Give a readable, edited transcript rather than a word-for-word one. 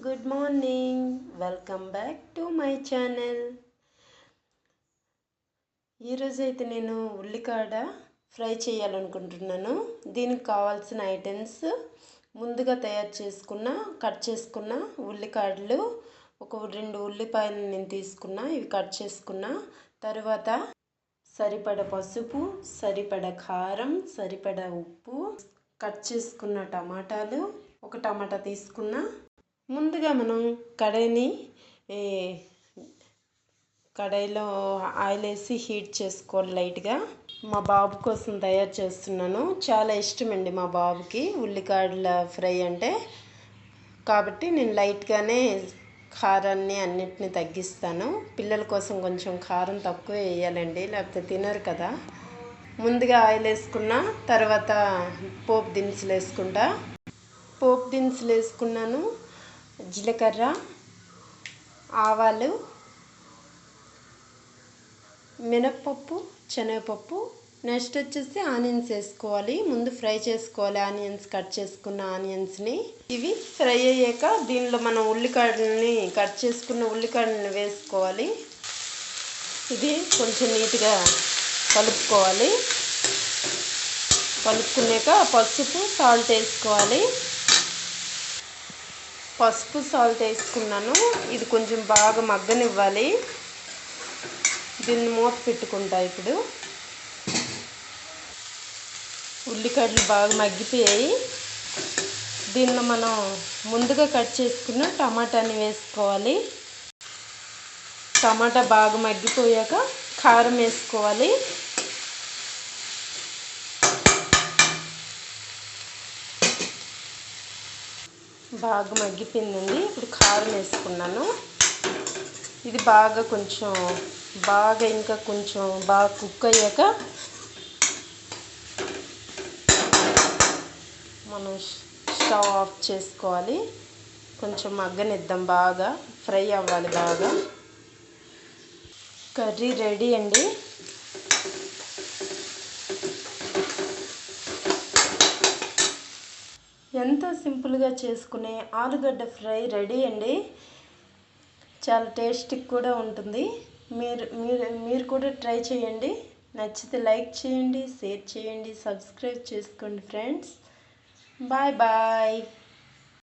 Good morning. Welcome back to my channel. ఈరోజైతే నేను ఉల్లికాడ fry చేయాలనుకుంటున్నాను. దీనికి కావాల్సిన ఐటమ్స్ ముందుగా కట్ చేసుకున్న ఉల్లికాడలు, ఒక 2 ఉల్లిపాయలు నేను తీసుకున్నా, ఇవి కట్ చేసుకున్నా. తర్వాత సరిపడ పసుపు, సరిపడ కారం, సరిపడ ఉప్పు, కట్ చేసుకున్న టమాటాలు, ఒక టమాటా తీసుకున్నా. ముందుగా మనం కడాయిలో ఆయిల్ వేసి హీట్ చేసుకోవాలి లైట్గా. మా బాబు కోసం తయారు చేస్తున్నాను. చాలా ఇష్టమండి మా బాబుకి ఉల్లికాడల ఫ్రై అంటే. కాబట్టి నేను లైట్గానే కారాన్ని అన్నిటిని తగ్గిస్తాను. పిల్లల కోసం కొంచెం కారం తక్కువ వేయాలండి, లేకపోతే తినరు కదా. ముందుగా ఆయిల్ వేసుకున్నా, తర్వాత పోపు దినుసులు వేసుకుంటా. పోపు దినుసులు వేసుకున్నాను. జీలకర్ర, ఆవాలు, మినప్పప్పు, శనగపప్పు. నెక్స్ట్ వచ్చేసి ఆనియన్స్ వేసుకోవాలి. ముందు ఫ్రై చేసుకోవాలి ఆనియన్స్, కట్ చేసుకున్న ఆనియన్స్ని. ఇవి ఫ్రై అయ్యాక దీనిలో మనం కట్ చేసుకున్న ఉల్లికాడని వేసుకోవాలి. ఇది కొంచెం నీట్గా కలుపుకోవాలి. కలుపుకున్నాక పసుపు, సాల్ట్ వేసుకోవాలి. పసుపు, సాల్ట్ వేసుకున్నాను. ఇది కొంచెం బాగా మగ్గనివ్వాలి. దీన్ని మూత పెట్టుకుంటా. ఇప్పుడు ఉల్లిగడ్డలు బాగా మగ్గిపోయాయి. దీనిలో మనం ముందుగా కట్ చేసుకున్న టమాటాని వేసుకోవాలి. టమాటా బాగా మగ్గిపోయాక కారం వేసుకోవాలి. బాగా మగ్గిపోయిందండి. ఇప్పుడు కారం వేసుకున్నాను. ఇది ఇంకా కొంచెం బాగా కుక్ అయ్యాక మనం స్టవ్ ఆఫ్ చేసుకోవాలి. కొంచెం మగ్గనిద్దాం, బాగా ఫ్రై అవ్వాలి. బాగా కర్రీ రెడీ అండి. ఎంతో సింపుల్గా చేసుకునే ఆలుగడ్డ ఫ్రై రెడీ అండి. చాలా టేస్టీగా కూడా ఉంటుంది. మీరు కూడా ట్రై చేయండి. నచ్చితే లైక్ చేయండి, షేర్ చేయండి, సబ్స్క్రైబ్ చేసుకోండి ఫ్రెండ్స్. Bye bye.